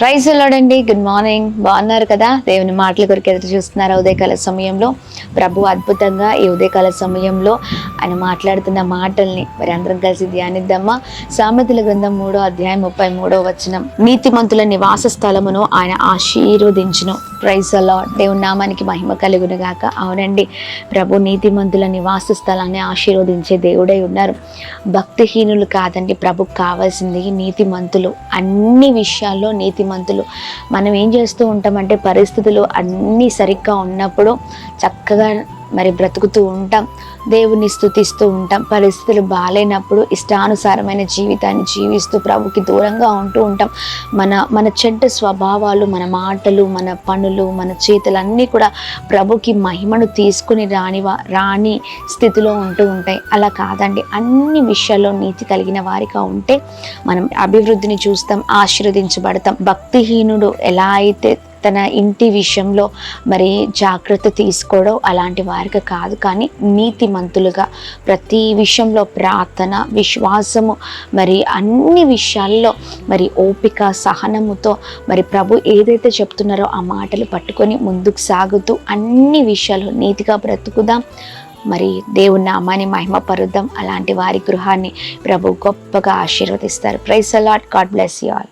Praise lord. Good morning. బాగున్నారు కదా? దేవుని మాటల కొరకు ఎదురు చూస్తున్నారు. ఉదయకాల సమయంలో ప్రభు అద్భుతంగా ఈ ఉదయకాల సమయంలో ఆయన మాట్లాడుతున్న మాటల్ని మరి అందరం కలిసి ధ్యానిద్దామా? సామెతల గ్రంథం 3వ అధ్యాయం 33వ వచనం, నీతిమంతుల నివాస స్థలమును ఆయన ఆశీర్వదించును. Praise lord. దేవుని నామానికి మహిమ కలుగును గాక. అవునండి, ప్రభు నీతిమంతుల నివాస స్థలాన్ని ఆశీర్వదించే దేవుడై ఉన్నారు. భక్తిహీనులు కాదండి ప్రభుకు కావాల్సింది, నీతిమంతులు. అన్ని విషయాల్లో నీతిమంతులు. మనం ఏం చేస్తూ ఉంటామంటే పరిస్థితులు అన్నీ సరిగ్గా ఉన్నప్పుడు చక్కగా మరి బ్రతుకుతూ ఉంటాం, దేవుని స్తుతిస్తూ ఉంటాం. పరిస్థితులు బాగాలేనప్పుడు ఇష్టానుసారమైన జీవితాన్ని జీవిస్తూ ప్రభుకి దూరంగా ఉంటూ ఉంటాం. మన చెడ్డ స్వభావాలు, మన మాటలు, మన పనులు, మన చేతులు అన్నీ కూడా ప్రభుకి మహిమను తీసుకుని రాని స్థితిలో ఉంటూ ఉంటాయి. అలా కాదండి, అన్ని విషయాల్లో నీతి కలిగిన వారిగా ఉంటే మనం అభివృద్ధిని చూస్తాం, ఆశీర్వదించబడతాం. భక్తిహీనుడు ఎలా అయితే తన ఇంటి విషయంలో మరి జాగ్రత్త తీసుకోవడం అలాంటి వారికి కాదు, కానీ నీతిమంతులుగా ప్రతి విషయంలో ప్రార్థన, విశ్వాసము, మరి అన్ని విషయాల్లో మరి ఓపిక, సహనముతో మరి ప్రభు ఏదైతే చెప్తున్నారో ఆ మాటలు పట్టుకొని ముందుకు సాగుతూ అన్ని విషయాలు నీతిగా బ్రతుకుదాం. మరి దేవుని నామాన్ని మహిమపరుద్దాం. అలాంటి వారి గృహాన్ని ప్రభు గొప్పగా ఆశీర్వదిస్తారు. Praise the Lord. God bless you all.